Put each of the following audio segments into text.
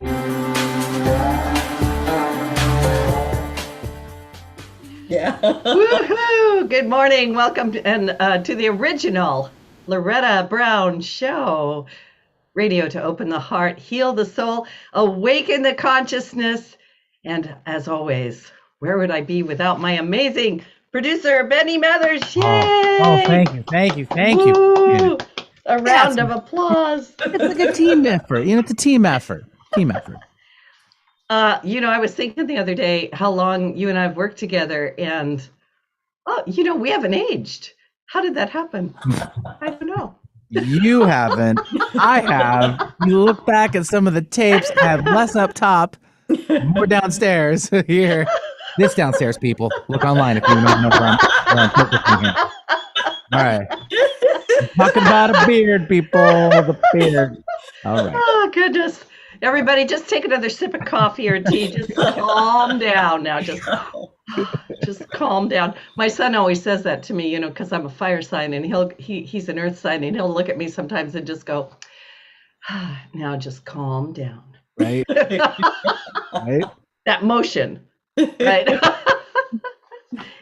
Yeah. Woohoo! Good morning. Welcome to the original Loretta Brown Show. Radio to open the heart, heal the soul, awaken the consciousness. And as always, where would I be without my amazing producer, Benny Mathers? Yay! Thank you. Woo! A round of applause. It's like a team effort. It's a team effort. I was thinking the other day how long you and I have worked together, and we haven't aged. How did that happen? I don't know. You haven't. I have. You look back at some of the tapes, have less up top, more downstairs. Here. This downstairs, people. Look online if you don't know where I'm focusing here. All right. I'm talking about a beard, people. The beard. All right. Oh, goodness. Everybody, just take another sip of coffee or tea. Just calm down now. Just calm down. My son always says that to me, because I'm a fire sign, and he's an earth sign, and he'll look at me sometimes and just go, now just calm down. Right. Right. That motion. Right.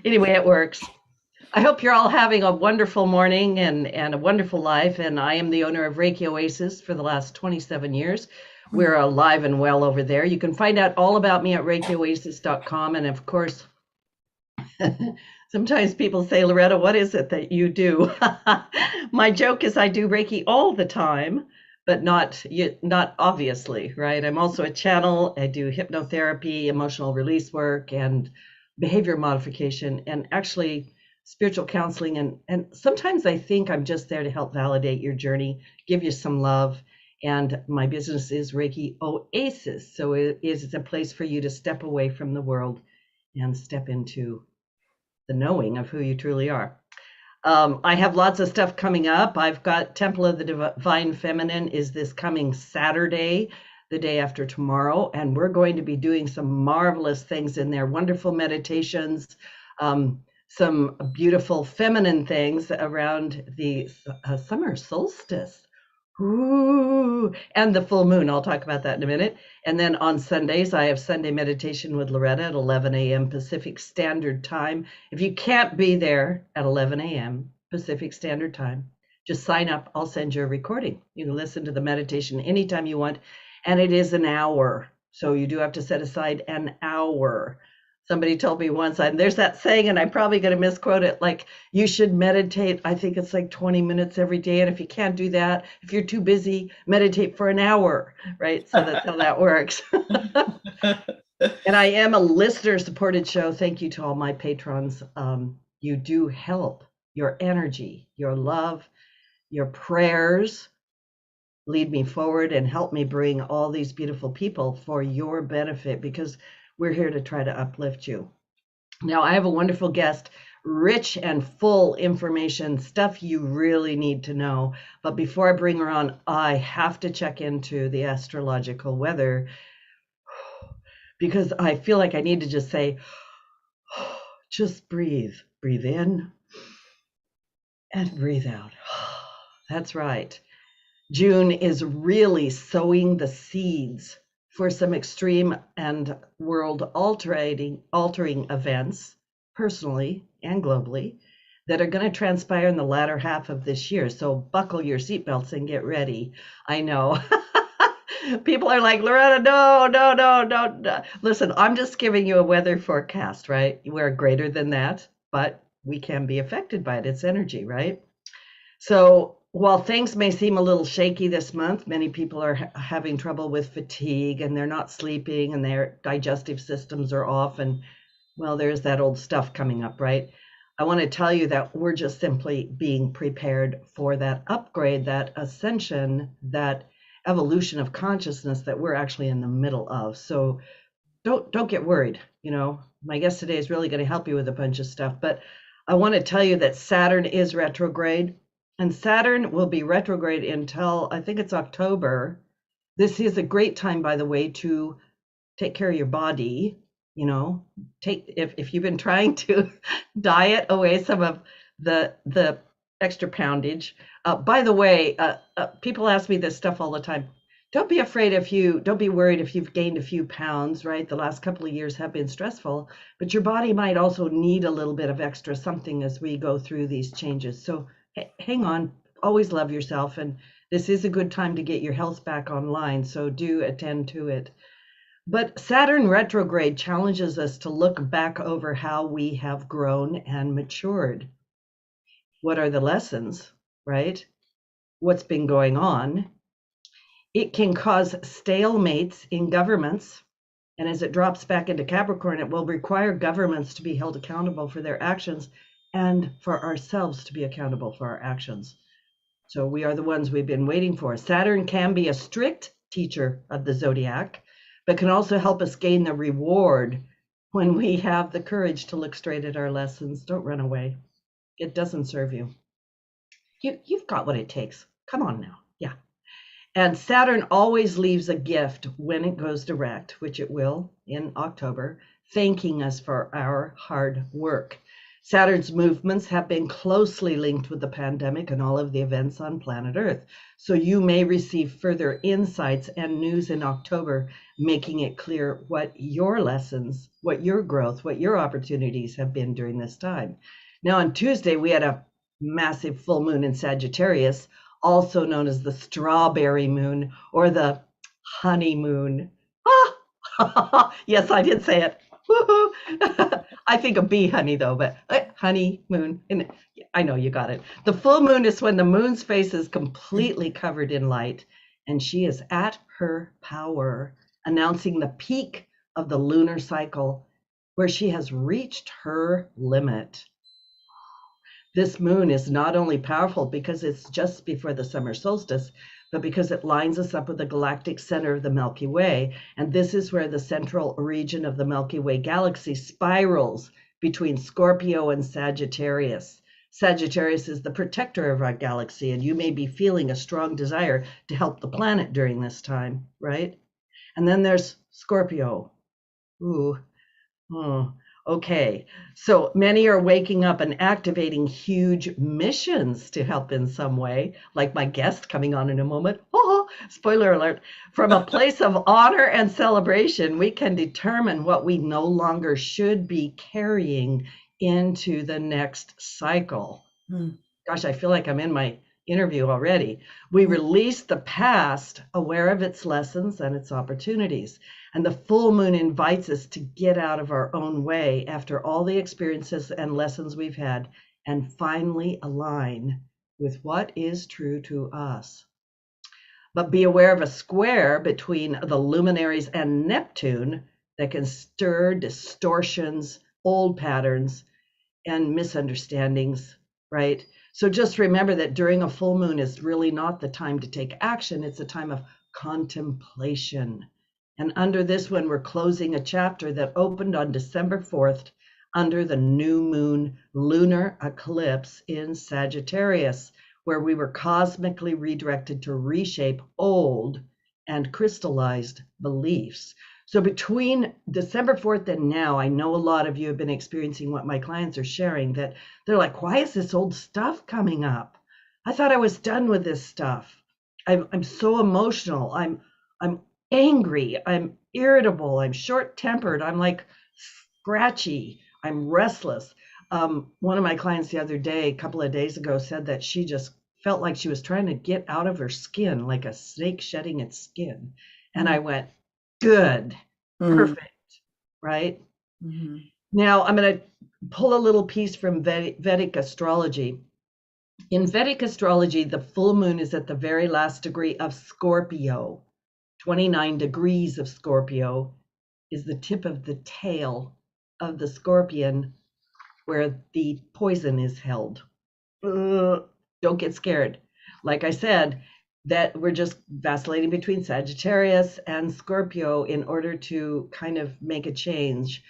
Anyway, it works. I hope you're all having a wonderful morning and a wonderful life. And I am the owner of Reiki Oasis for the last 27 years. We're alive and well over there. You can find out all about me at ReikiOasis.com. And of course, sometimes people say, Loretta, what is it that you do? My joke is I do Reiki all the time, but not obviously, right? I'm also a channel. I do hypnotherapy, emotional release work, and behavior modification, and actually spiritual counseling. And sometimes I think I'm just there to help validate your journey, give you some love. And my business is Reiki Oasis. So it's a place for you to step away from the world and step into the knowing of who you truly are. I have lots of stuff coming up. I've got Temple of the Divine Feminine is this coming Saturday, the day after tomorrow. And we're going to be doing some marvelous things in there, wonderful meditations, some beautiful feminine things around the summer solstice. Ooh, and the full moon. I'll talk about that in a minute. And then on Sundays, I have Sunday meditation with Loretta at 11 a.m. Pacific Standard Time. If you can't be there at 11 a.m. Pacific Standard Time, just sign up. I'll send you a recording. You can listen to the meditation anytime you want. And it is an hour. So you do have to set aside an hour. Somebody told me once, there's that saying, and I'm probably going to misquote it, like you should meditate, I think it's like 20 minutes every day. And if you can't do that, if you're too busy, meditate for an hour, right? So that's how that works. And I am a listener-supported show. Thank you to all my patrons. You do help. Your energy, your love, your prayers lead me forward and help me bring all these beautiful people for your benefit, because we're here to try to uplift you. Now, I have a wonderful guest, rich and full information, stuff you really need to know. But before I bring her on, I have to check into the astrological weather, because I feel like I need to just say, just breathe. Breathe in and breathe out. That's right. June is really sowing the seeds for some extreme and world-altering events, personally and globally, that are going to transpire in the latter half of this year. So buckle your seatbelts and get ready. I know. People are like, Loretta, no. Listen, I'm just giving you a weather forecast, right? We're greater than that, but we can be affected by it. It's energy, right? So while things may seem a little shaky this month, many people are having trouble with fatigue, and they're not sleeping, and their digestive systems are off. And well, there's that old stuff coming up, right? I want to tell you that we're just simply being prepared for that upgrade, that ascension, that evolution of consciousness that we're actually in the middle of. So don't get worried. My guest today is really going to help you with a bunch of stuff. But I want to tell you that Saturn is retrograde. And Saturn will be retrograde until, I think it's October. This is a great time, by the way, to take care of your body. If you've been trying to diet away some of the extra poundage. By the way, people ask me this stuff all the time. Don't be worried if you've gained a few pounds, right? The last couple of years have been stressful, but your body might also need a little bit of extra something as we go through these changes. So hang on, always love yourself. And this is a good time to get your health back online. So do attend to it. But Saturn retrograde challenges us to look back over how we have grown and matured. What are the lessons, right? What's been going on? It can cause stalemates in governments. And as it drops back into Capricorn, it will require governments to be held accountable for their actions and for ourselves to be accountable for our actions. So we are the ones we've been waiting for. Saturn can be a strict teacher of the zodiac, but can also help us gain the reward when we have the courage to look straight at our lessons. Don't run away. It doesn't serve you. You've got what it takes. Come on now. Yeah. And Saturn always leaves a gift when it goes direct, which it will in October, thanking us for our hard work. Saturn's movements have been closely linked with the pandemic and all of the events on planet Earth. So you may receive further insights and news in October, making it clear what your lessons, what your growth, what your opportunities have been during this time. Now on Tuesday, we had a massive full moon in Sagittarius, also known as the strawberry moon or the honeymoon. Ah! Yes, I did say it. Woohoo! I think of bee honey though, but honeymoon. I know you got it. The full moon is when the moon's face is completely covered in light and she is at her power, announcing the peak of the lunar cycle where she has reached her limit. This moon is not only powerful because it's just before the summer solstice, but because it lines us up with the galactic center of the Milky Way. And this is where the central region of the Milky Way galaxy spirals between Scorpio and Sagittarius. Sagittarius is the protector of our galaxy, and you may be feeling a strong desire to help the planet during this time, right? And then there's Scorpio. Ooh. Oh. Okay, so many are waking up and activating huge missions to help in some way, like my guest coming on in a moment. Oh, spoiler alert. From a place of honor and celebration, we can determine what we no longer should be carrying into the next cycle. Gosh, I feel like I'm in my interview already. We release the past, aware of its lessons and its opportunities. And the full moon invites us to get out of our own way after all the experiences and lessons we've had and finally align with what is true to us. But be aware of a square between the luminaries and Neptune that can stir distortions, old patterns, and misunderstandings, right? So just remember that during a full moon is really not the time to take action. It's a time of contemplation. And under this one, we're closing a chapter that opened on December 4th under the new moon lunar eclipse in Sagittarius, where we were cosmically redirected to reshape old and crystallized beliefs. So between December 4th and now, I know a lot of you have been experiencing what my clients are sharing, that they're like, why is this old stuff coming up? I thought I was done with this stuff. I'm so emotional. I'm angry. I'm irritable. I'm short-tempered. I'm like scratchy. I'm restless. One of my clients the other day, a couple of days ago, said that she just felt like she was trying to get out of her skin, like a snake shedding its skin. And I went, good, perfect, right? Now I'm going to pull a little piece from Vedic astrology. In Vedic astrology, the full moon is at the very last degree of Scorpio. 29 degrees of Scorpio is the tip of the tail of the scorpion where the poison is held. Don't get scared. Like I said, that we're just vacillating between Sagittarius and Scorpio in order to kind of make a change.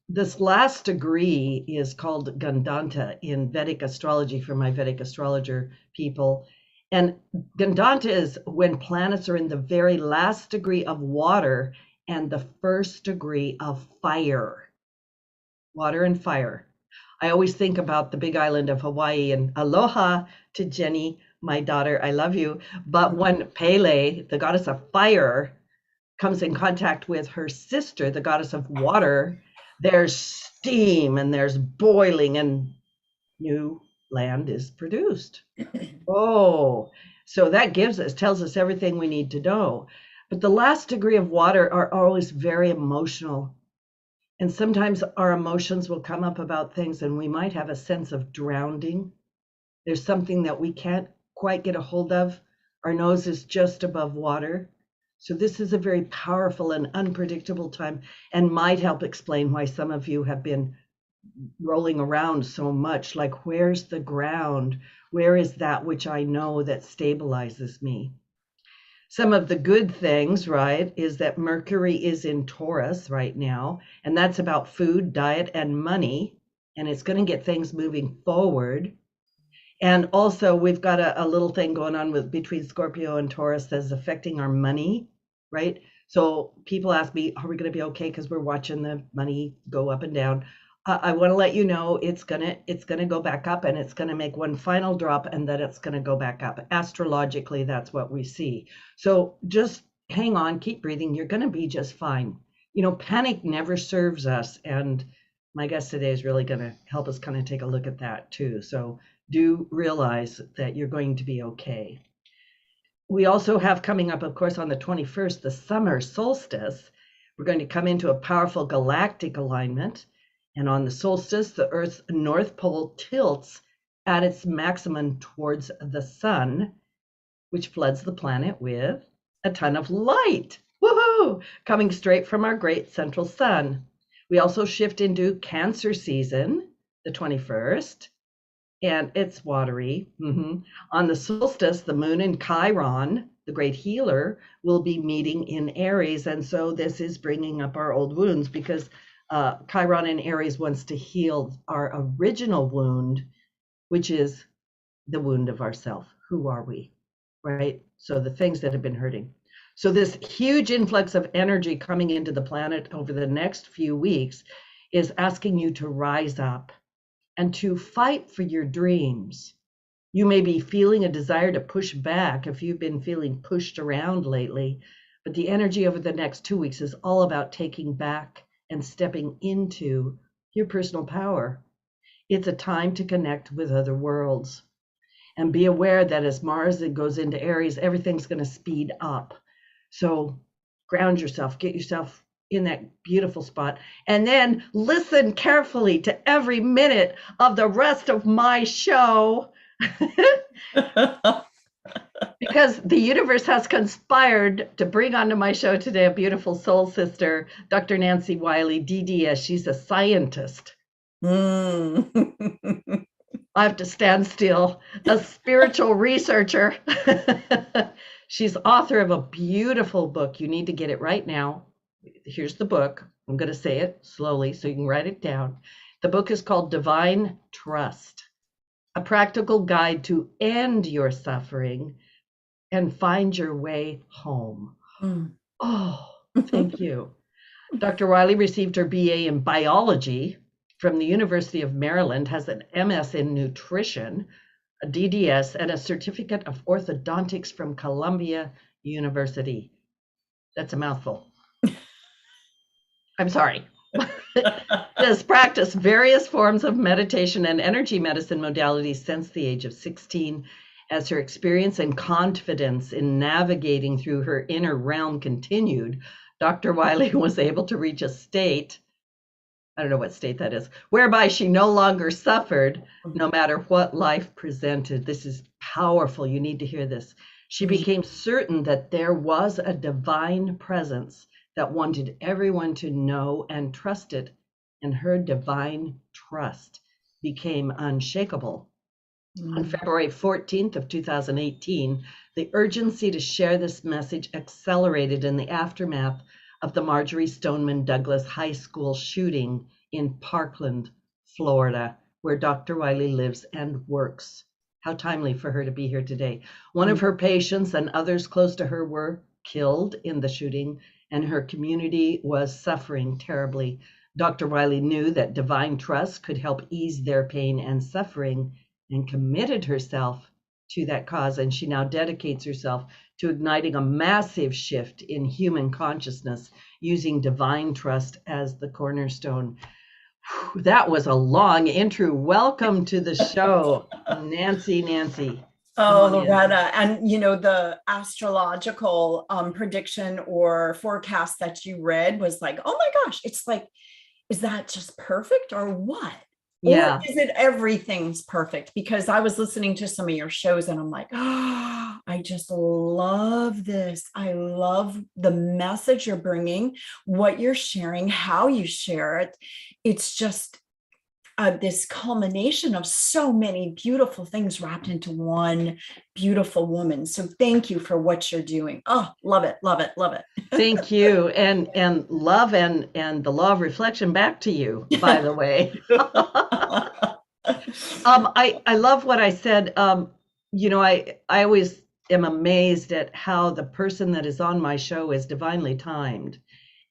This last degree is called Gandanta in Vedic astrology for my Vedic astrologer people. And Gandanta is when planets are in the very last degree of water and the first degree of fire. Water and fire. I always think about the big island of Hawaii, and aloha to Jenny, my daughter, I love you. But when Pele, the goddess of fire, comes in contact with her sister, the goddess of water, there's steam and there's boiling and new land is produced. Oh, so that tells us everything we need to know. But the last degree of water are always very emotional. And sometimes our emotions will come up about things and we might have a sense of drowning. There's something that we can't quite get a hold of. Our nose is just above water. So this is a very powerful and unpredictable time and might help explain why some of you have been rolling around so much. Like, where's the ground? Where is that which I know that stabilizes me? Some of the good things, right, is that Mercury is in Taurus right now, and that's about food, diet, and money, and it's going to get things moving forward. And also, we've got a little thing going on between Scorpio and Taurus that's affecting our money, right? So people ask me, are we going to be okay because we're watching the money go up and down? I want to let you know it's gonna go back up, and it's gonna make one final drop, and then it's gonna go back up. Astrologically, that's what we see. So just hang on, keep breathing. You're gonna be just fine. You know, panic never serves us, and my guest today is really gonna help us kind of take a look at that too. So do realize that you're going to be okay. We also have coming up, of course, on the 21st, the summer solstice. We're going to come into a powerful galactic alignment. And on the solstice, the Earth's North Pole tilts at its maximum towards the sun, which floods the planet with a ton of light. Woohoo! Coming straight from our great central sun. We also shift into Cancer season, the 21st, and it's watery. On the solstice, the moon in Chiron, the great healer, will be meeting in Aries. And so this is bringing up our old wounds because Chiron in Aries wants to heal our original wound, which is the wound of ourself. Who are we, right? So the things that have been hurting. So this huge influx of energy coming into the planet over the next few weeks is asking you to rise up and to fight for your dreams. You may be feeling a desire to push back if you've been feeling pushed around lately, but the energy over the next 2 weeks is all about taking back and stepping into your personal power. It's a time to connect with other worlds. And be aware that as Mars goes into Aries, everything's going to speed up. So ground yourself, get yourself in that beautiful spot, and then listen carefully to every minute of the rest of my show. Because the universe has conspired to bring onto my show today a beautiful soul sister, Dr. Nancy Wiley, DDS. She's a scientist. I have to stand still. A spiritual researcher. She's author of a beautiful book. You need to get it right now. Here's the book. I'm going to say it slowly so you can write it down. The book is called Divine Trust, a practical guide to end your suffering and find your way home. Oh, thank you. Dr. Wiley received her BA in biology from the University of Maryland, has an MS in nutrition, a DDS, and a certificate of orthodontics from Columbia University. That's a mouthful. I'm sorry. Has practiced various forms of meditation and energy medicine modalities since the age of 16. As her experience and confidence in navigating through her inner realm continued, Dr. Wiley was able to reach a state, I don't know what state that is, whereby she no longer suffered no matter what life presented. This is powerful. You need to hear this. She became certain that there was a divine presence that wanted everyone to know and trust it, and her divine trust became unshakable. On February 14th of 2018, the urgency to share this message accelerated in the aftermath of the Marjorie Stoneman Douglas High School shooting in Parkland, Florida, where Dr. Wiley lives and works. How timely for her to be here today. One of her patients and others close to her were killed in the shooting, and her community was suffering terribly. Dr. Wiley knew that divine trust could help ease their pain and suffering, and committed herself to that cause, and she now dedicates herself to igniting a massive shift in human consciousness using divine trust as the cornerstone. Whew, that was a long intro. Welcome to the show, Nancy. Oh, Loretta. And the astrological prediction or forecast that you read was like, oh my gosh, it's like, is that just perfect or what? Yeah. Or is it everything's perfect? Because I was listening to some of your shows and I'm like, oh, I just love this. I love the message you're bringing, what you're sharing, how you share it. It's just this culmination of so many beautiful things wrapped into one beautiful woman. So thank you for what you're doing. Oh, love it. Thank you. And love and the law of reflection back to you, by the way. I love what I said. I always am amazed at how the person that is on my show is divinely timed.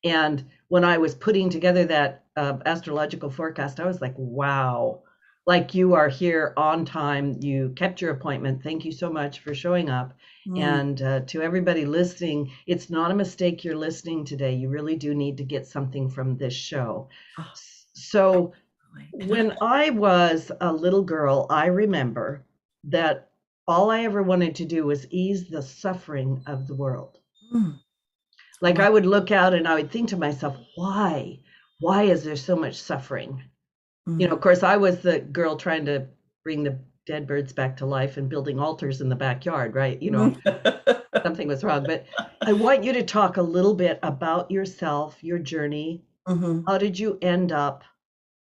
And when I was putting together that astrological forecast, I was like, wow, like you are here on time. You kept your appointment. Thank you so much for showing up. And to everybody listening, it's not a mistake you're listening today. You really do need to get something from this show. So when I was a little girl, I remember that all I ever wanted to do was ease the suffering of the world. Like I would look out and I would think to myself, why is there so much suffering? Of course, I was the girl trying to bring the dead birds back to life and building altars in the backyard, right? Something was wrong. But I want you to talk a little bit about yourself, your journey. How did you end up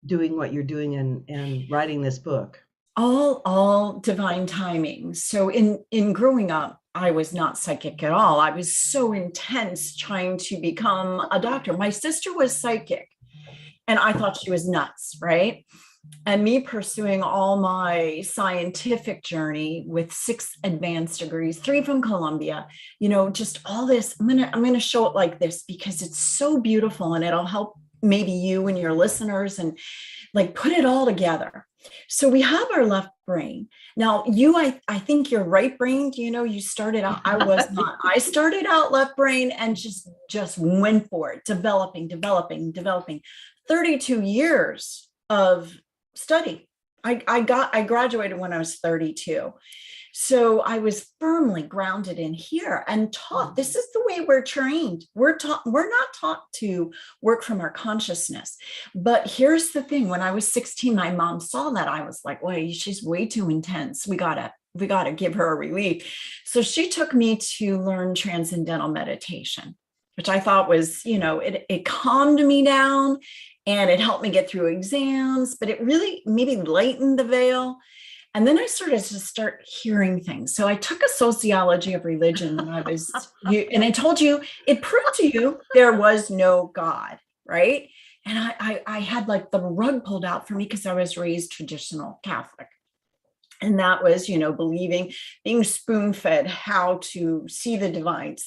doing what you're doing and writing this book? All divine timing. So in growing up, I was not psychic at all. I was so intense trying to become a doctor. My sister was psychic and I thought she was nuts, right? And me pursuing all my scientific journey with 6 advanced degrees, 3 from Columbia, just all this. I'm gonna show it like this because it's so beautiful and it'll help maybe you and your listeners and like put it all together. So we have our left brain. Now I think you're right brained, you started out, I was not. I started out left brain and just went for it, developing. 32 years of study. I graduated when I was 32. So I was firmly grounded in here and taught. This is the way we're trained. We're not taught to work from our consciousness. But here's the thing. When I was 16, my mom saw that. I was like, wait, she's way too intense. We gotta give her a relief. So she took me to learn Transcendental Meditation, which I thought was, it calmed me down and it helped me get through exams, but it really maybe lightened the veil. And then I started to hearing things. So I took a sociology of religion when I was, and I told you, it proved to you there was no God, right? And I had like the rug pulled out for me because I was raised traditional Catholic. And that was, believing, being spoon-fed how to see the divine,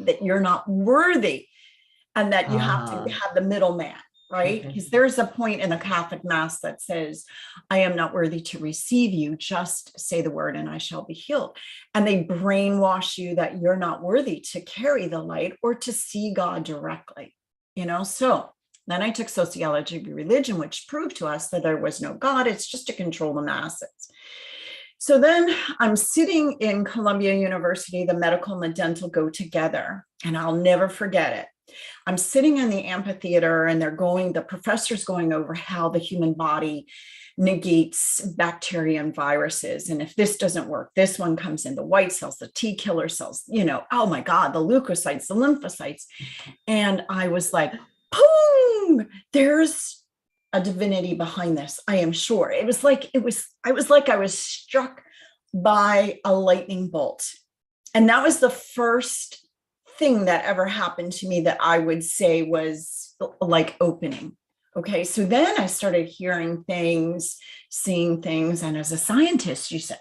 that you're not worthy and that you have to have the middleman. Right? Because there's a point in the Catholic Mass that says, I am not worthy to receive you, just say the word and I shall be healed. And they brainwash you that you're not worthy to carry the light or to see God directly, So then I took sociology of religion, which proved to us that there was no God. It's just to control the masses. So then I'm sitting in Columbia University, the medical and the dental go together, and I'll never forget it. I'm sitting in the amphitheater and the professor's going over how the human body negates bacteria and viruses. And if this doesn't work, this one comes in, the white cells, the T killer cells, oh my God, the leukocytes, the lymphocytes. And I was like, boom, there's a divinity behind this. I am sure. I was like I was struck by a lightning bolt. And that was the first thing that ever happened to me that I would say was like opening. Okay. So then I started hearing things, seeing things. And as a scientist, you said,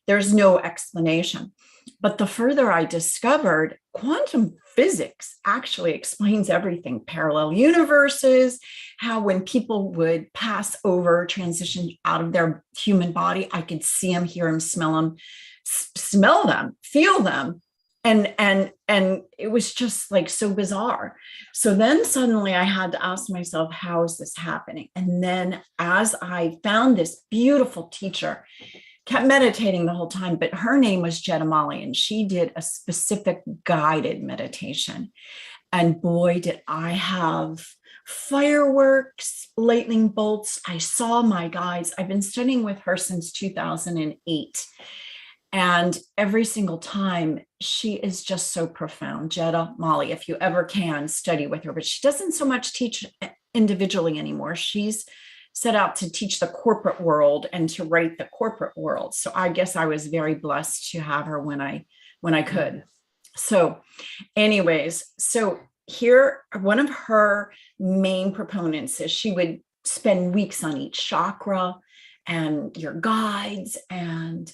there's no explanation. But the further I discovered, quantum physics actually explains everything. Parallel universes, how when people would pass over, transition out of their human body, I could see them, hear them, smell them, feel them. And it was just like so bizarre. So then suddenly I had to ask myself, how is this happening? And then as I found this beautiful teacher, kept meditating the whole time, but her name was Jetta Molly, and she did a specific guided meditation. And boy, did I have fireworks, lightning bolts. I saw my guides. I've been studying with her since 2008. And every single time, she is just so profound. Jetta Molly, if you ever can, study with her, but she doesn't so much teach individually anymore. She's set out to teach the corporate world and to write the corporate world. So I guess I was very blessed to have her when I could. So anyways, so here, one of her main proponents is she would spend weeks on each chakra and your guides, and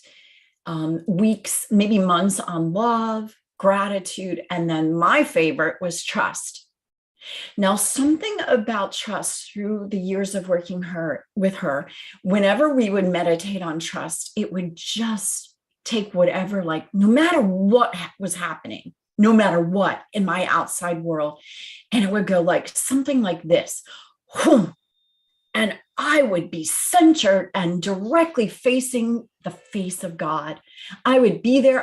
weeks, maybe months on love, gratitude. And then my favorite was trust. Now, something about trust through the years of working with her, whenever we would meditate on trust, it would just take whatever, like no matter what was happening, no matter what in my outside world, and it would go like something like this. And I would be centered and directly facing the face of God. I would be there.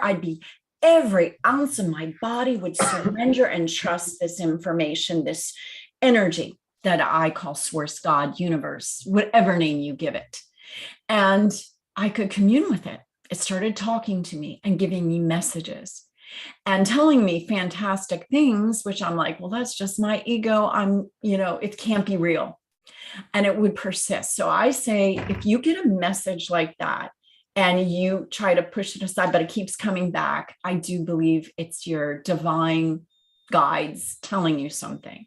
Every ounce of my body would surrender and trust this information, this energy that I call source, God, universe, whatever name you give it. And I could commune with it. It started talking to me and giving me messages and telling me fantastic things, which I'm like, well, that's just my ego. It can't be real. And it would persist. So I say, if you get a message like that, and you try to push it aside, but it keeps coming back, I do believe it's your divine guides telling you something.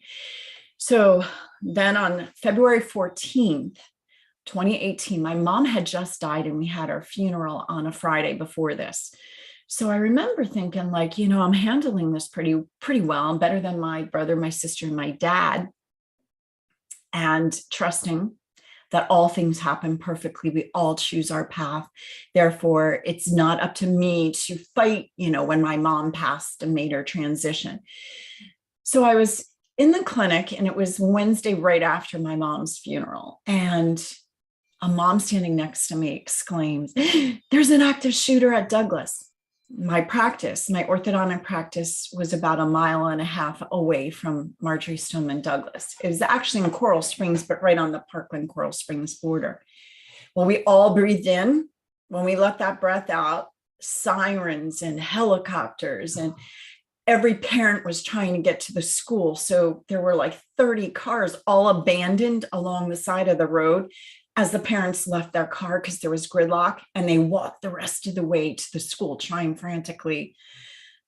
So then on February 14th, 2018, my mom had just died, and we had our funeral on a Friday before this. So I remember thinking like, I'm handling this pretty well. I'm better than my brother, my sister, and my dad, and trusting that all things happen perfectly. We all choose our path. Therefore, it's not up to me to fight, when my mom passed and made her transition. So I was in the clinic, and it was Wednesday right after my mom's funeral. And a mom standing next to me exclaims, "There's an active shooter at Douglas." My orthodontic practice was about 1.5 miles away from Marjorie Stoneman Douglas. It was actually in Coral Springs, but right on the Parkland Coral Springs border. Well, we all breathed in. When we let that breath out, sirens and helicopters, and every parent was trying to get to the school. So there were like 30 cars all abandoned along the side of the road as the parents left their car because there was gridlock, and they walked the rest of the way to the school, trying frantically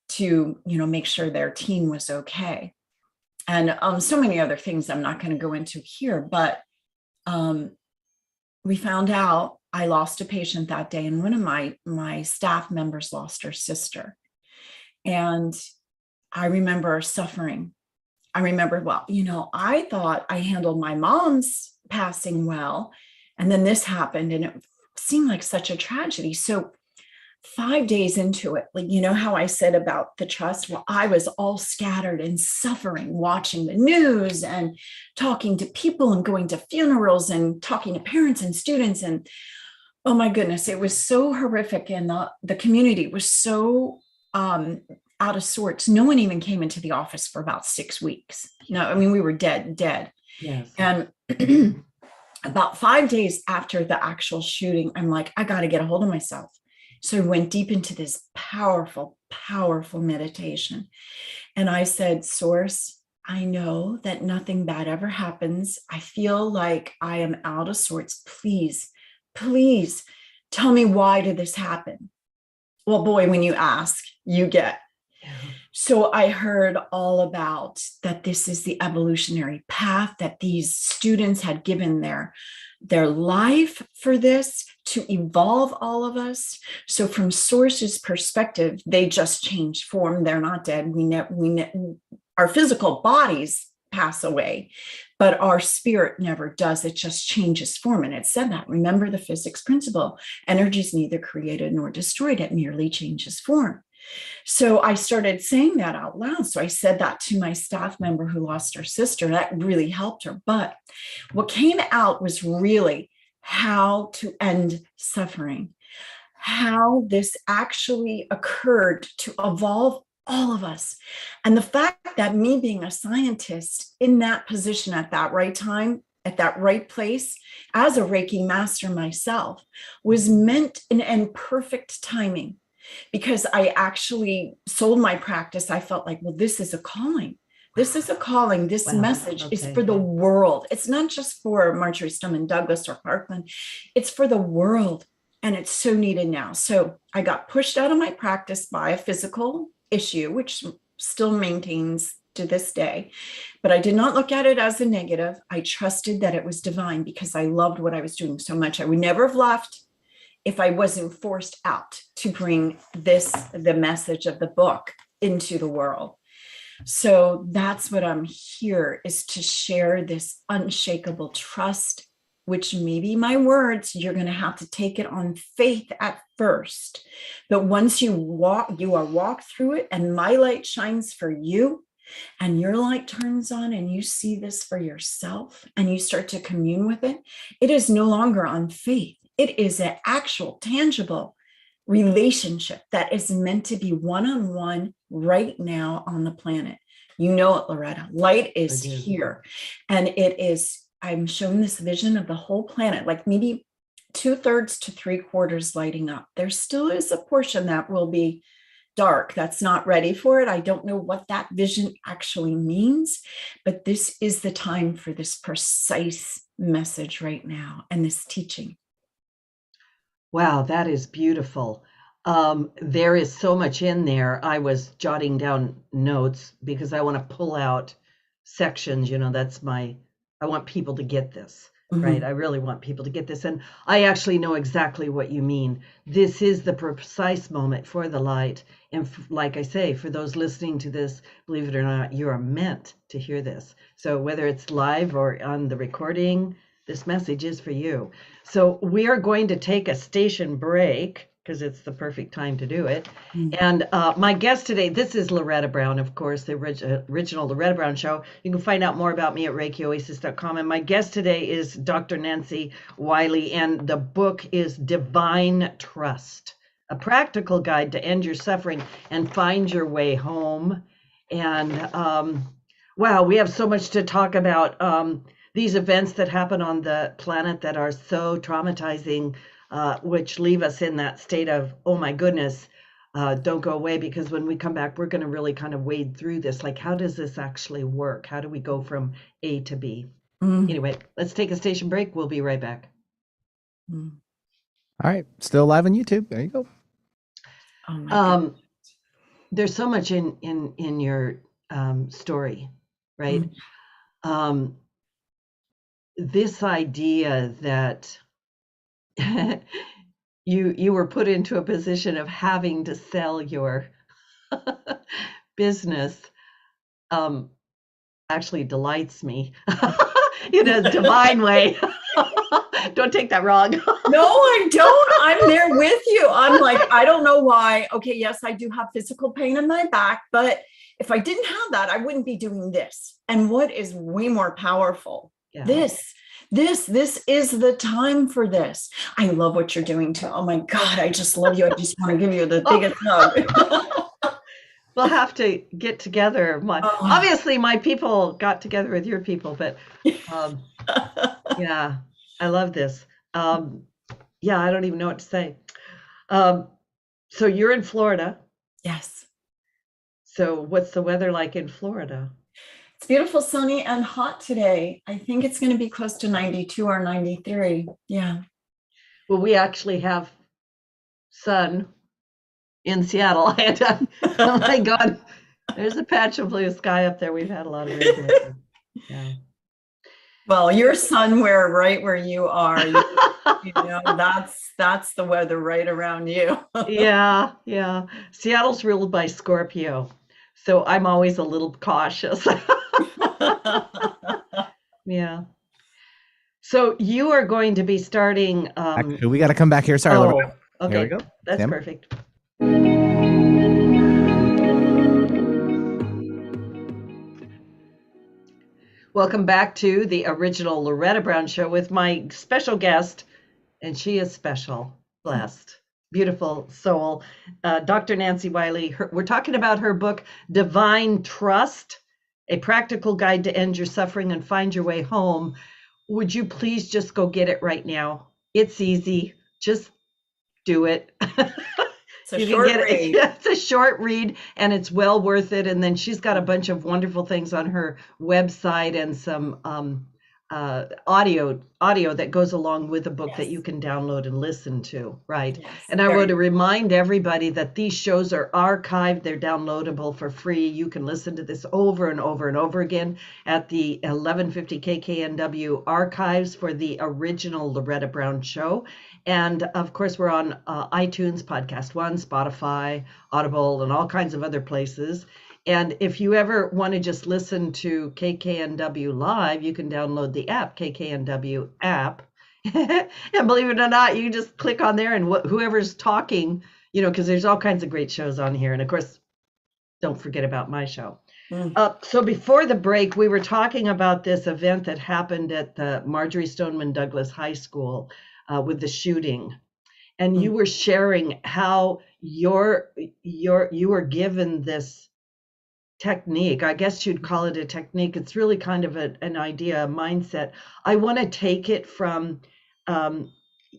to, make sure their teen was okay. And so many other things I'm not going to go into here, but we found out I lost a patient that day, and one of my staff members lost her sister. And I remember suffering. I remember, I thought I handled my mom's passing well, and then this happened, and it seemed like such a tragedy. So 5 days into it, like, how I said about the trust, well, I was all scattered and suffering, watching the news and talking to people and going to funerals and talking to parents and students. And oh my goodness, it was so horrific. And the community was so out of sorts. No one even came into the office for about 6 weeks. We were dead. Yes. And about 5 days after the actual shooting, I'm like, I got to get a hold of myself. So I went deep into this powerful, powerful meditation. And I said, Source, I know that nothing bad ever happens. I feel like I am out of sorts. Please, please tell me, why did this happen? Well, boy, when you ask, you get. Yeah. So I heard all about that this is the evolutionary path that these students had given their their life for this, to evolve all of us. So from Source's perspective, they just change form. They're not dead. Our physical bodies pass away, but our spirit never does. It just changes form. And it said that. Remember the physics principle. Energy is neither created nor destroyed. It merely changes form. So I started saying that out loud. So I said that to my staff member who lost her sister. That really helped her. But what came out was really how to end suffering, how this actually occurred to evolve all of us. And the fact that me being a scientist in that position at that right time, at that right place, as a Reiki master myself, was meant in perfect timing. Because I actually sold my practice, I felt like, well, this is a calling. This is a calling. This message is for the world. It's not just for Marjorie Stoneman Douglas or Parkland. It's for the world. And it's so needed now. So I got pushed out of my practice by a physical issue, which still maintains to this day. But I did not look at it as a negative. I trusted that it was divine because I loved what I was doing so much. I would never have left if I wasn't forced out to bring the message of the book into the world. So that's what I'm here, is to share this unshakable trust, which maybe my words, you're going to have to take it on faith at first. But once you are walked through it and my light shines for you and your light turns on and you see this for yourself and you start to commune with it, it is no longer on faith. It is an actual, tangible relationship that is meant to be one-on-one right now on the planet. You know it, Loretta. Light is here. And it is, I'm showing this vision of the whole planet, like maybe 2/3 to 3/4 lighting up. There still is a portion that will be dark, that's not ready for it. I don't know what that vision actually means, but this is the time for this precise message right now and this teaching. Wow, that is beautiful. There is so much in there. I was jotting down notes because I want to pull out sections. I want people to get this, right? I really want people to get this. And I actually know exactly what you mean. This is the precise moment for the light. And like I say, for those listening to this, believe it or not, you are meant to hear this. So whether it's live or on the recording, this message is for you. So we are going to take a station break because it's the perfect time to do it. And my guest today, this is Loretta Brown, of course, the original Loretta Brown Show. You can find out more about me at ReikiOasis.com. And my guest today is Dr. Nancy Wiley, and the book is Divine Trust, a practical guide to end your suffering and find your way home. And wow, we have so much to talk about. These events that happen on the planet that are so traumatizing, which leave us in that state of, oh my goodness, don't go away, because when we come back, we're going to really kind of wade through this. Like, how does this actually work? How do we go from A to B? Anyway, let's take a station break. We'll be right back. All right. Still live on YouTube. There you go. Oh my God. There's so much in your story, right? This idea that you were put into a position of having to sell your business actually delights me in a divine way. Don't take that wrong. No, I don't. I'm there with you. I'm like, I don't know why. Okay, yes, I do have physical pain in my back, but if I didn't have that, I wouldn't be doing this. And what is way more powerful? This is the time for this. I love what you're doing too. Oh my God, I just love you. I just want to give you the biggest hug. We'll have to get together. Obviously, my people got together with your people, but yeah, I love this. Yeah, I don't even know what to say. So you're in Florida. Yes. So what's the weather like in Florida? It's beautiful, sunny, and hot today. I think it's going to be close to 92 or 93. Yeah. Well, we actually have sun in Seattle. Oh my God, there's a patch of blue sky up there. We've had a lot of rain. Yeah. Well, you're somewhere right where you are. You know, that's the weather right around you. Yeah, yeah. Seattle's ruled by Scorpio, so I'm always a little cautious. Yeah. So you are going to be starting. Actually, we got to come back here. Sorry, Loretta. Okay. Here we go. That's Sam? perfect. Welcome back to the original Loretta Brown Show with my special guest, and she is special, blessed, beautiful soul, Dr. Nancy Wiley. We're talking about her book, Divine Trust, A Practical Guide to End Your Suffering and Find Your Way Home. Would you please just go get it right now? It's easy. Just do it. It's a short read. It's a short read, and it's well worth it. And then she's got a bunch of wonderful things on her website and some audio that goes along with the book that you can download and listen to, right? Yes, and I want to remind everybody that these shows are archived. They're downloadable for free. You can listen to this over and over and over again at the 1150 KKNW archives for the original Loretta Brown Show. And of course, we're on iTunes, Podcast One, Spotify, Audible, and all kinds of other places. And if you ever want to just listen to KKNW live, you can download the app, KKNW app. And believe it or not, you just click on there and whoever's talking, you know, because there's all kinds of great shows on here. And of course, don't forget about my show. So before the break, we were talking about this event that happened at the Marjorie Stoneman Douglas High School with the shooting. And you were sharing how you were given this technique. I guess you'd call it a technique. It's really kind of an idea, a mindset. I want to take it from,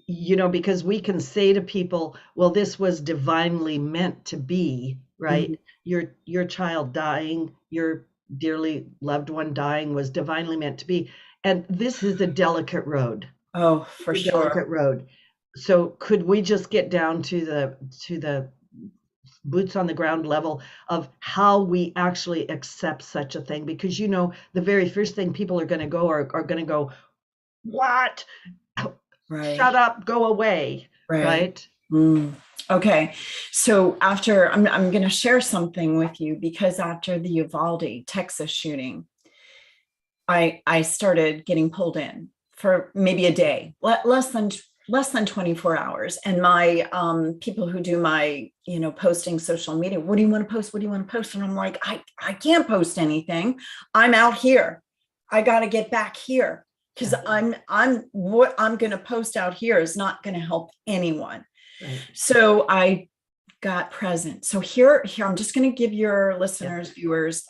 because we can say to people, well, this was divinely meant to be, right? Your child dying, your dearly loved one dying was divinely meant to be. And this is a delicate road. Oh, for sure. Delicate road. So could we just get down to the boots on the ground level of how we actually accept such a thing? Because, you know, the very first thing people are going to go are going to go, what? Right. Shut up, go away. Right. Okay. So after, I'm going to share something with you, because after the Uvalde, Texas shooting, I started getting pulled in for maybe a day, less than 24 hours. And my people who do my, posting social media, what do you want to post? What do you want to post? And I'm like, I can't post anything. I'm out here. I got to get back here, because what I'm going to post out here is not going to help anyone. Right. So I got present. So here, I'm just going to give your listeners, viewers,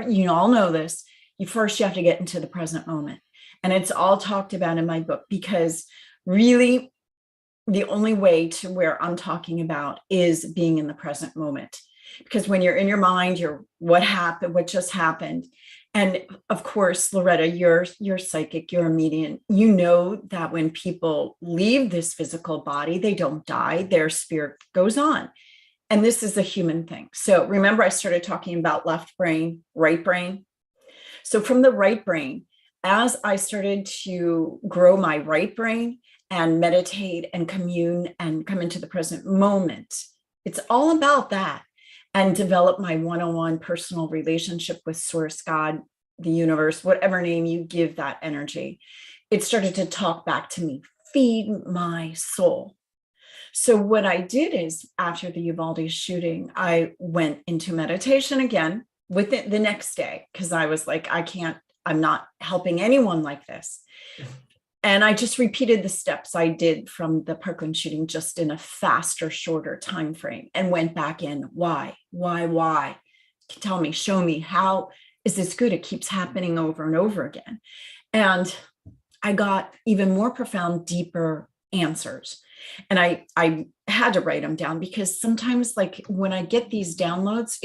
you all know this. You have to get into the present moment. And it's all talked about in my book, because really the only way to where I'm talking about is being in the present moment. Because when you're in your mind, what happened, what just happened. And of course, Loretta, you're psychic, you're a medium. You know that when people leave this physical body, they don't die, their spirit goes on. And this is a human thing. So remember, I started talking about left brain, right brain. So from the right brain, as I started to grow my right brain and meditate and commune and come into the present moment, it's all about that, and develop my one-on-one personal relationship with Source, God, the universe, whatever name you give that energy. It started to talk back to me, feed my soul. So what I did is, after the Uvalde shooting, I went into meditation again within the next day, because I was like, I'm not helping anyone like this. And I just repeated the steps I did from the Parkland shooting, just in a faster, shorter time frame, and went back in. Why? Tell me, show me, how is this good? It keeps happening over and over again. And I got even more profound, deeper answers. And I had to write them down, because sometimes, like, when I get these downloads,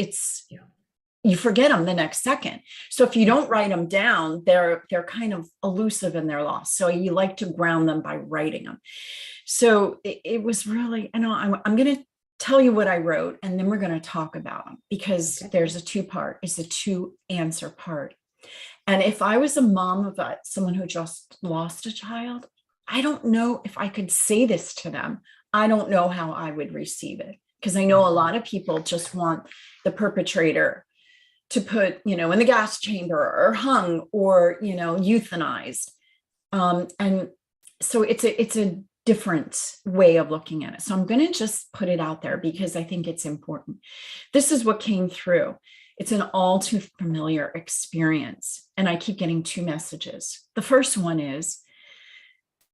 you forget them the next second. So if you don't write them down, they're kind of elusive and they're lost. So you like to ground them by writing them. So it was really, I'm going to tell you what I wrote, and then we're going to talk about them, because there's a two-part, it's a two-answer part. And if I was a mom of someone who just lost a child, I don't know if I could say this to them. I don't know how I would receive it, because I know a lot of people just want the perpetrator to put, in the gas chamber or hung or, euthanized. And so it's a different way of looking at it. So I'm going to just put it out there because I think it's important. This is what came through. It's an all too familiar experience. And I keep getting two messages. The first one is,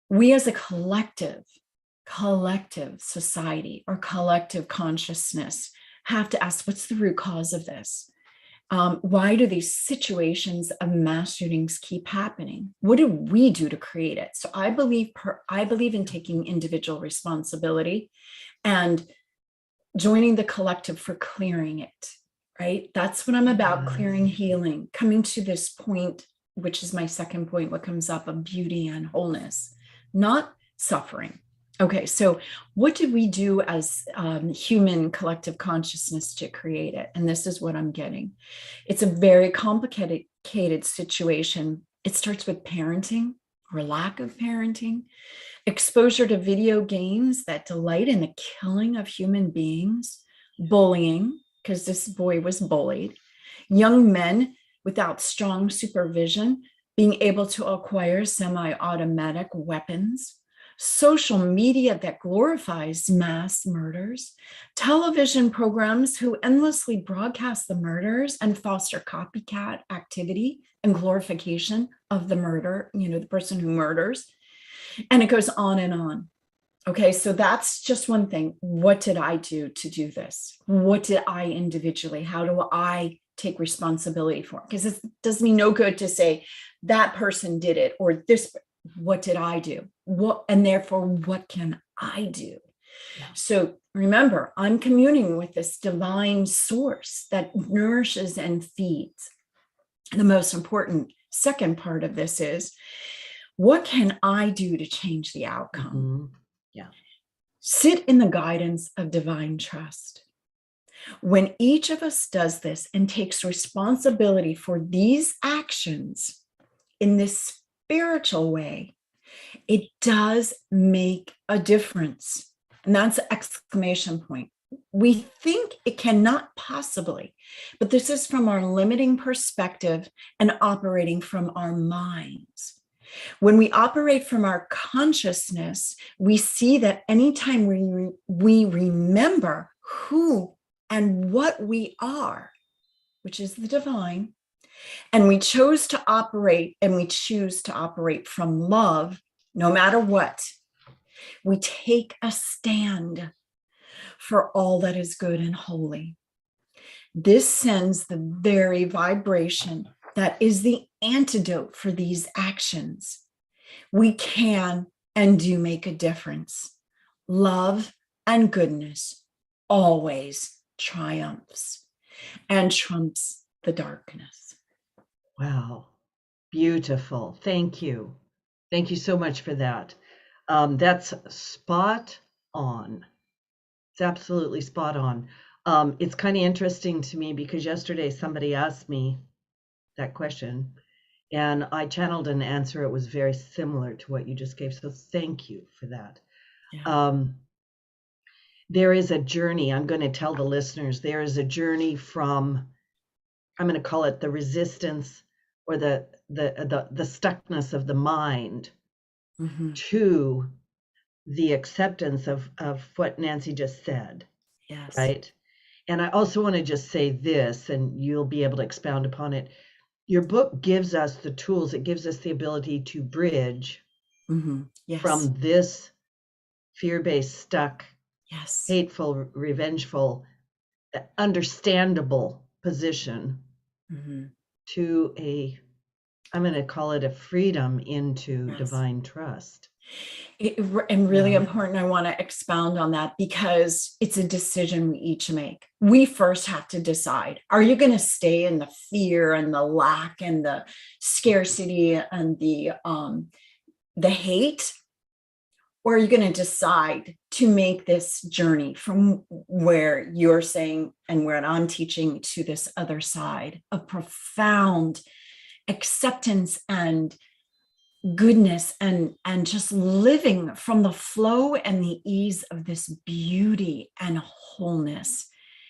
we as a collective society or collective consciousness have to ask, what's the root cause of this? Why do these situations of mass shootings keep happening? What do we do to create it? So I believe in taking individual responsibility and joining the collective for clearing it, right? That's what I'm about, clearing, healing, coming to this point, which is my second point, what comes up, of beauty and wholeness, not suffering. Okay, so what did we do as human collective consciousness to create it? And this is what I'm getting. It's a very complicated situation. It starts with parenting or lack of parenting, exposure to video games that delight in the killing of human beings, bullying, because this boy was bullied, young men without strong supervision being able to acquire semi-automatic weapons, social media that glorifies mass murders, television programs who endlessly broadcast the murders and foster copycat activity and glorification of the murder, the person who murders. And it goes on and on. Okay, so that's just one thing. What did I do to do this? What did I individually, how do I take responsibility for it? Because it does me no good to say that person did it or this. What did I do? And therefore, what can I do? Yeah. So remember, I'm communing with this divine source that nourishes and feeds. The most important second part of this is, what can I do to change the outcome? Mm-hmm. Yeah. Sit in the guidance of divine trust. When each of us does this and takes responsibility for these actions in this spiritual way, it does make a difference. And that's an exclamation point. We think it cannot possibly, but this is from our limiting perspective and operating from our minds. When we operate from our consciousness, we see that anytime we remember who and what we are, which is the divine, and we choose to operate from love, no matter what, we take a stand for all that is good and holy. This sends the very vibration that is the antidote for these actions. We can and do make a difference. Love and goodness always triumphs and trumps the darkness. Wow. Beautiful. Thank you. Thank you so much for that. That's spot on. It's absolutely spot on. It's kind of interesting to me because yesterday somebody asked me that question and I channeled an answer. It was very similar to what you just gave. So thank you for that. Yeah. There is a journey. I'm going to tell the listeners, there is a journey from, I'm going to call it the resistance or the stuckness of the mind to the acceptance of what Nancy just said. Yes. Right. And I also want to just say this, and you'll be able to expound upon it. Your book gives us the tools. It gives us the ability to bridge yes. from this fear-based, stuck, yes. hateful, revengeful, understandable position to a, I'm going to call it a freedom into divine trust. And really important, I want to expound on that because it's a decision we each make. We first have to decide, are you going to stay in the fear and the lack and the scarcity and the hate? Or are you going to decide to make this journey from where you're saying and where I'm teaching to this other side, a profound acceptance and goodness and just living from the flow and the ease of this beauty and wholeness.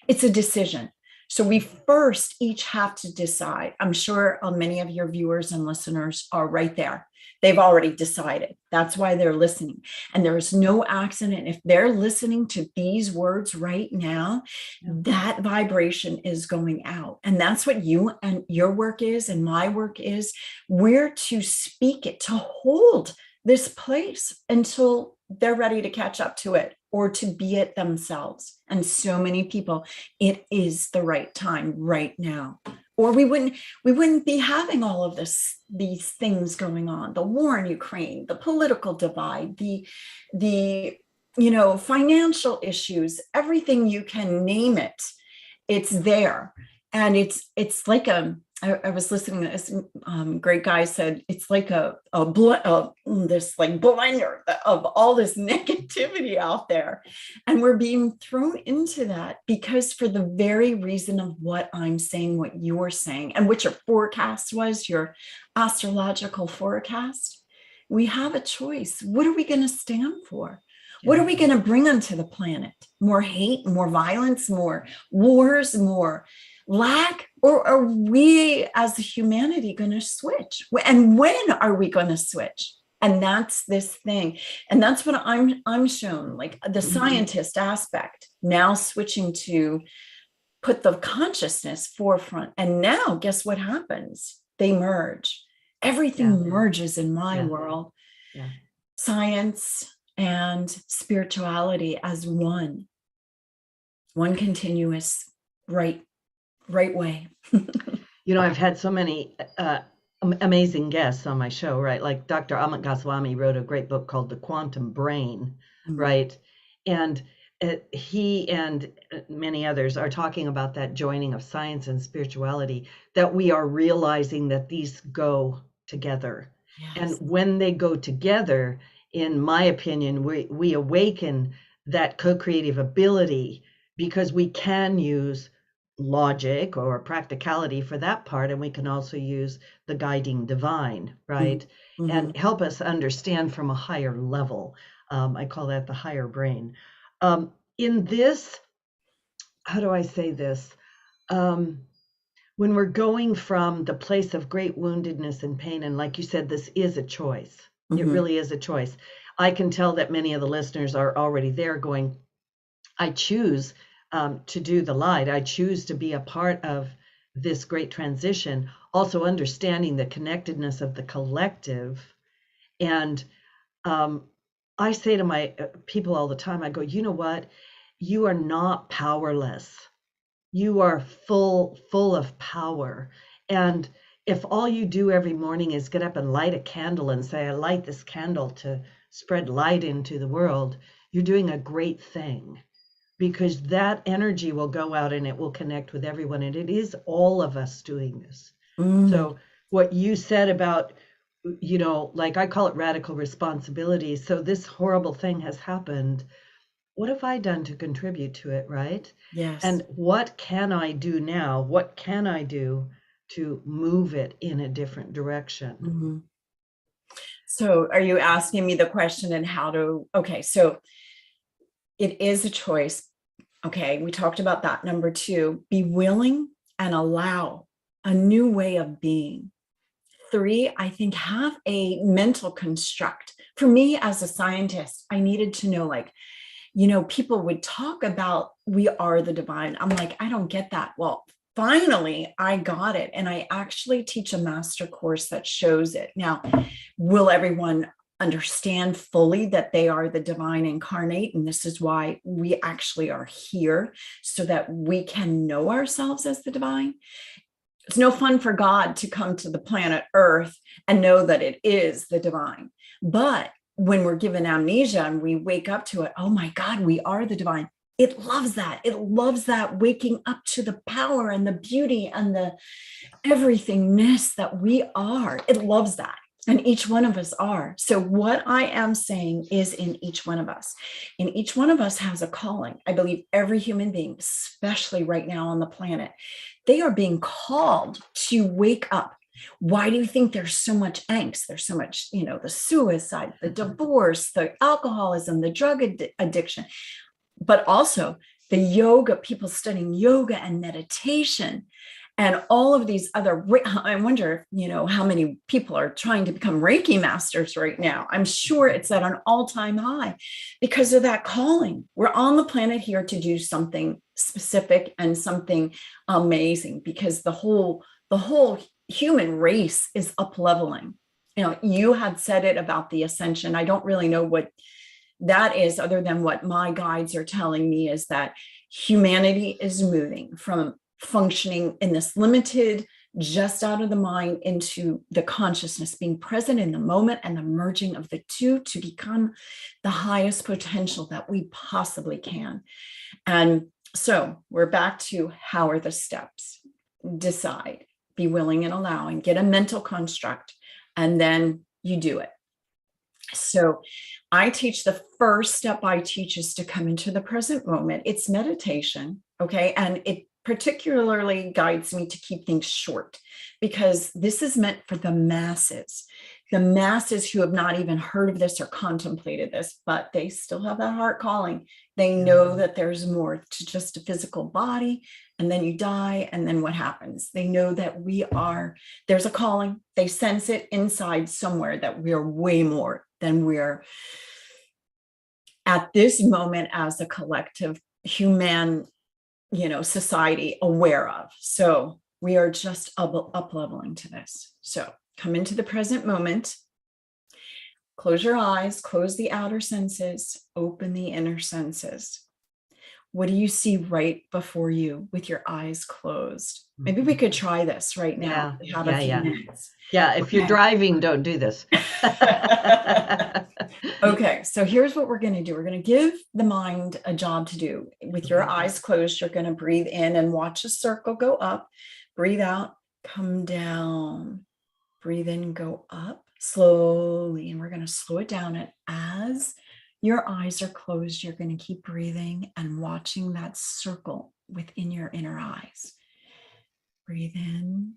It's a decision. So we first each have to decide. I'm sure many of your viewers and listeners are right there. They've already decided. That's why they're listening. And there is no accident. If they're listening to these words right now, that vibration is going out. And that's what you and your work is, and my work is. We're to speak it, to hold this place until they're ready to catch up to it or to be it themselves. And so many people, it is the right time right now. Or we wouldn't be having all of these things going on, the war in Ukraine, the political divide, the financial issues, everyththing you can name it, it's there. And it's like I was listening to this great guy said, it's like this like blender of all this negativity out there. And we're being thrown into that because for the very reason of what I'm saying, what you're saying, and what your forecast was, your astrological forecast, we have a choice. What are we going to stand for? What are we going to bring onto the planet? More hate, more violence, more wars, more lack? Or are we as a humanity going to switch? And when are we going to switch? And that's this thing. And that's what I'm shown, like the scientist aspect, now switching to put the consciousness forefront. And now guess what happens? They merge. Everything merges in my world. Science and spirituality as one continuous right way. I've had so many amazing guests on my show, right? Like Dr. Amit Goswami wrote a great book called The Quantum Brain, right? And he and many others are talking about that joining of science and spirituality, that we are realizing that these go together. Yes. And when they go together, in my opinion, we awaken that co-creative ability, because we can use logic or practicality for that part, and we can also use the guiding divine, right? And help us understand from a higher level. I call that the higher brain. In this, how do I say this? When we're going from the place of great woundedness and pain, and like you said, this is a choice. It really is a choice. I can tell that many of the listeners are already there going, I choose to do the light. I choose to be a part of this great transition, also understanding the connectedness of the collective. And I say to my people all the time, I go, you know what? You are not powerless. You are full of power. And if all you do every morning is get up and light a candle and say, I light this candle to spread light into the world, you're doing a great thing, because that energy will go out and it will connect with everyone. And it is all of us doing this. So what you said about, like I call it radical responsibility. So this horrible thing has happened. What have I done to contribute to it, right? Yes. And what can I do now? What can I do to move it in a different direction? So are you asking me the question and how to, okay, so it is a choice. Okay, we talked about that. Number 2, be willing and allow a new way of being. 3, I think, have a mental construct. For me as a scientist, I needed to know, people would talk about we are the divine. I'm like, I don't get that. Well, finally, I got it. And I actually teach a master course that shows it. Now, will everyone understand fully that they are the divine incarnate? And this is why we actually are here, so that we can know ourselves as the divine. It's no fun for God to come to the planet Earth and know that it is the divine. But when we're given amnesia and we wake up to it, oh my God, we are the divine. It loves that. It loves that waking up to the power and the beauty and the everythingness that we are. It loves that. And each one of us are. So what I am saying is in each one of us. And each one of us has a calling. I believe every human being, especially right now on the planet, they are being called to wake up Why do you think there's so much angst? There's so much, the suicide, the divorce, the alcoholism, the drug addiction, but also the yoga, people studying yoga and meditation and all of these other, I wonder, how many people are trying to become Reiki masters right now. I'm sure it's at an all-time high because of that calling. We're on the planet here to do something specific and something amazing, because the whole human race is up leveling. You had said it about the ascension. I don't really know what that is, other than what my guides are telling me, is that humanity is moving from functioning in this limited, just out of the mind, into the consciousness, being present in the moment, and the merging of the two to become the highest potential that we possibly can. And so we're back to, how are the steps? Decide, be willing and allowing, get a mental construct, and then you do it. So I teach, the first step I teach is to come into the present moment. It's meditation, okay? And it particularly guides me to keep things short, because this is meant for the masses who have not even heard of this or contemplated this, but they still have that heart calling. They know that there's more to just a physical body, and then you die, and then what happens? They know that there's a calling. They sense it inside somewhere, that we are way more than we're at this moment as a collective human society aware of. So we are just up leveling to this. So come into the present moment, close your eyes, close the outer senses, open the inner senses. What do you see right before you with your eyes closed? Maybe we could try this right now. We have a few minutes. Yeah, if you're driving, don't do this. Okay, so here's what we're going to do. We're going to give the mind a job to do. With your eyes closed, you're going to breathe in and watch a circle go up. Breathe out, come down. Breathe in, go up slowly. And we're going to slow it down. And as your eyes are closed, you're going to keep breathing and watching that circle within your inner eyes. Breathe in,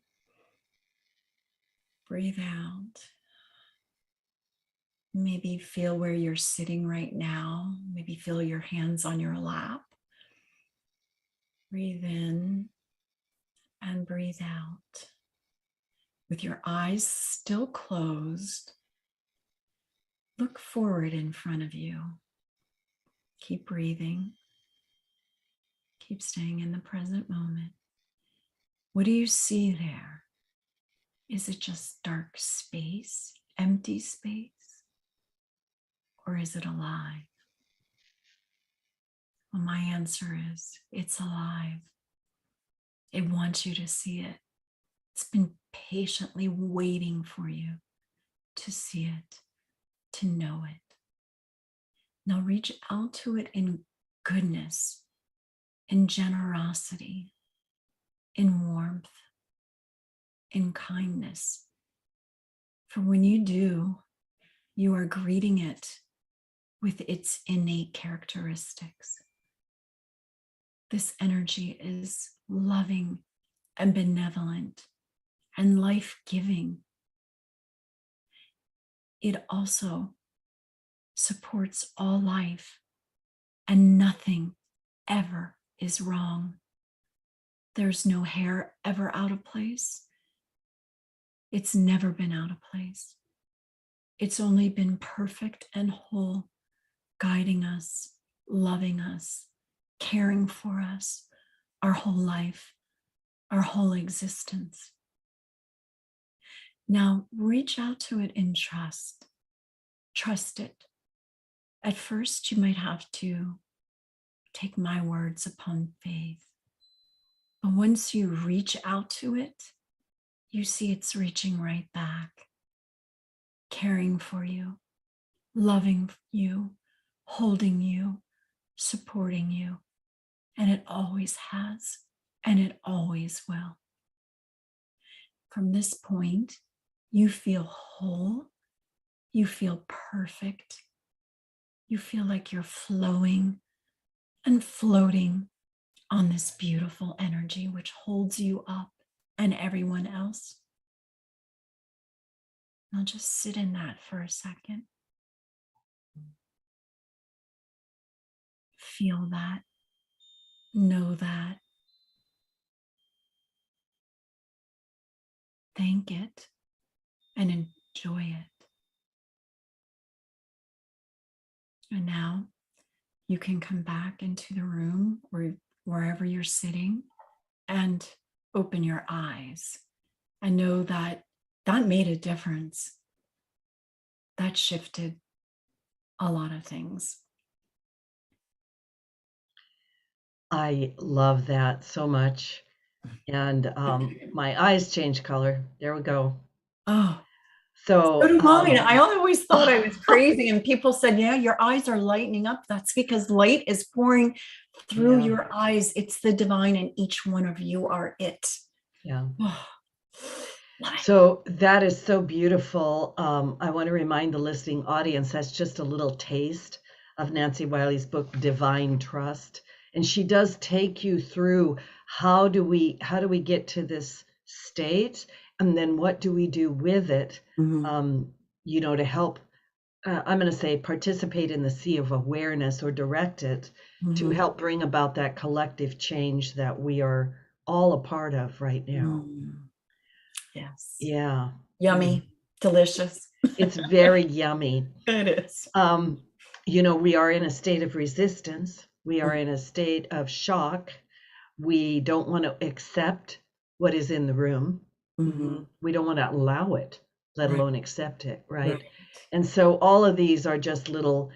breathe out. Maybe feel where you're sitting right now. Maybe feel your hands on your lap. Breathe in and breathe out. With your eyes still closed, look forward in front of you. Keep breathing. Keep staying in the present moment. What do you see there? Is it just dark space, empty space? Or is it alive? Well, my answer is, it's alive. It wants you to see it. It's been patiently waiting for you to see it, to know it. Now reach out to it in goodness, in generosity, in warmth, in kindness. For when you do, you are greeting it with its innate characteristics. This energy is loving and benevolent and life-giving. It also supports all life, and nothing ever is wrong. There's no hair ever out of place. It's never been out of place. It's only been perfect and whole, guiding us, loving us, caring for us, our whole life, our whole existence. Now reach out to it in trust. Trust it. At first, you might have to take my words upon faith. But once you reach out to it, you see it's reaching right back, caring for you, loving you, holding you, supporting you. And it always has, and it always will. From this point, you feel whole, you feel perfect, you feel like you're flowing and floating on this beautiful energy which holds you up and everyone else. I'll just sit in that for a second. Feel that. Know that. Thank it and enjoy it. And now you can come back into the room or wherever you're sitting and open your eyes and know that that made a difference. That shifted a lot of things. I love that so much. And my eyes change color. There we go. Oh, So so do mine. I always thought I was crazy, and people said, yeah, your eyes are lightening up. That's because light is pouring through Yeah. your eyes. It's the divine, and each one of you are it. Yeah. Oh, So that is so beautiful. I want to remind the listening audience that's just a little taste of Nancy Wiley's book, Divine Trust. And she does take you through how do we get to this state, and then what do we do with it, to help, I'm going to say, participate in the sea of awareness or direct it to help bring about that collective change that we are all a part of right now. yes. Yeah. Yummy. Delicious. It's very yummy. It is. We are in a state of resistance. We are in a state of shock. We don't want to accept what is in the room. We don't want to allow it, let alone accept it, right? And so all of these are just little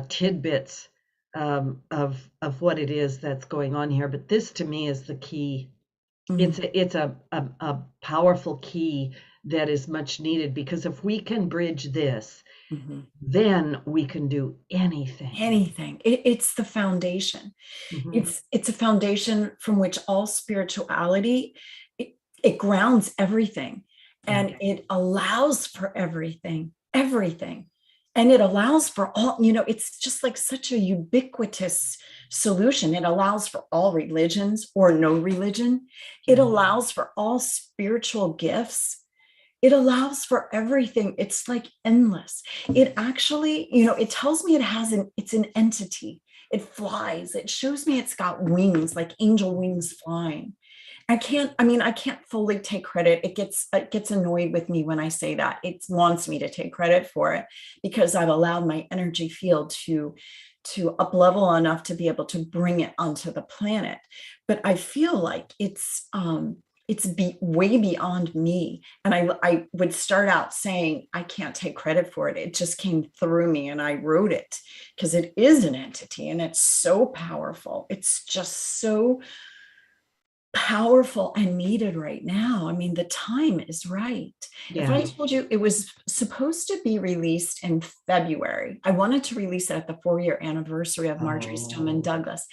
tidbits of what it is that's going on here. But this, to me, is the key. It's a powerful key that is much needed, because if we can bridge this, then we can do anything. It's the foundation. It's a foundation from which all spirituality, it grounds everything, and it allows for everything. And it allows for all, it's just like such a ubiquitous solution. It allows for all religions or no religion. It allows for all spiritual gifts. It allows for everything. It's like endless. It actually, it tells me it's an entity. It flies. It shows me it's got wings, like angel wings flying. I can't fully take credit. It gets annoyed with me when I say that. It wants me to take credit for it because I've allowed my energy field to up level enough to be able to bring it onto the planet. But I feel like it's way beyond me. And I would start out saying, I can't take credit for it. It just came through me and I wrote it because it is an entity and it's so powerful. It's just so powerful and needed right now. I mean, the time is right. Yeah. If I told you it was supposed to be released in February, I wanted to release it at the 4-year anniversary of Marjorie Stoneman Douglas,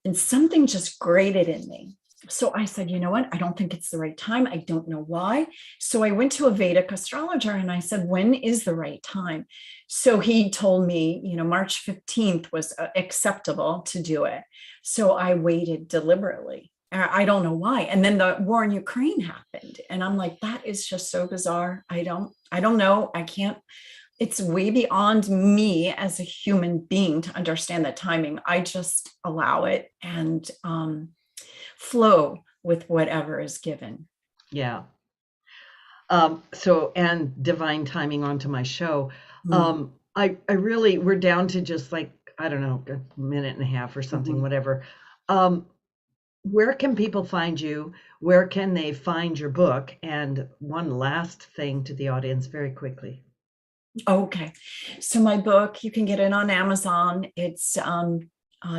and something just grated in me. So I said, you know what? I don't think it's the right time. I don't know why. So I went to a Vedic astrologer and I said, when is the right time? So he told me, March 15th was acceptable to do it. So I waited deliberately. I don't know why. And then the war in Ukraine happened. And I'm like, that is just so bizarre. I don't know. I can't, it's way beyond me as a human being to understand the timing. I just allow it and flow with whatever is given. Yeah. And divine timing onto my show. I really, we're down to just like, I don't know, a minute and a half or something, whatever. Where can people find you? Where can they find your book? And one last thing to the audience very quickly. Okay. So my book, you can get it on Amazon. It's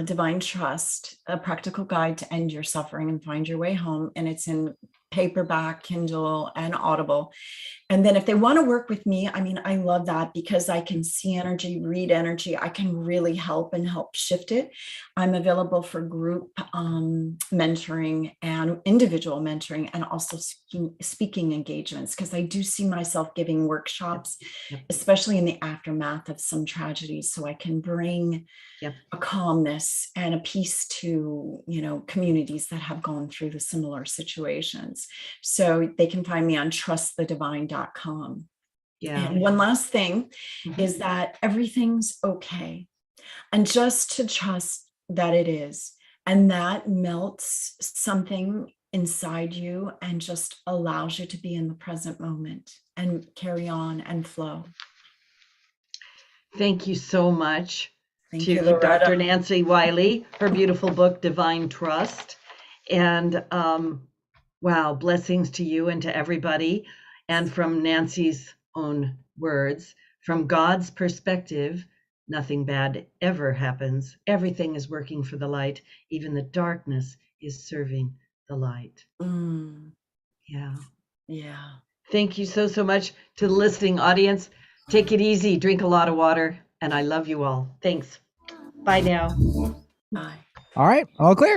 Divine Trust, A Practical Guide to End Your Suffering and Find Your Way Home. And it's in paperback, Kindle, and Audible. And then if they want to work with me, I love that because I can see energy, read energy. I can really help shift it. I'm available for group mentoring and individual mentoring and also speaking engagements because I do see myself giving workshops, especially in the aftermath of some tragedies. So I can bring a calmness and a peace to, communities that have gone through the similar situations. So they can find me on trustthedivine.com. Yeah. And one last thing Mhm. is that everything's okay. And just to trust that it is. And that melts something inside you and just allows you to be in the present moment and carry on and flow. Thank you so much Thank to you, Loretta. Dr. Nancy Wiley, her beautiful book, Divine Trust. And wow, blessings to you and to everybody. And from Nancy's own words, from God's perspective, nothing bad ever happens. Everything is working for the light. Even the darkness is serving the light. Mm, Yeah. yeah. Thank you so, so much to the listening audience. Take it easy, drink a lot of water, and I love you all. Thanks. Bye now. Bye. All right, all clear.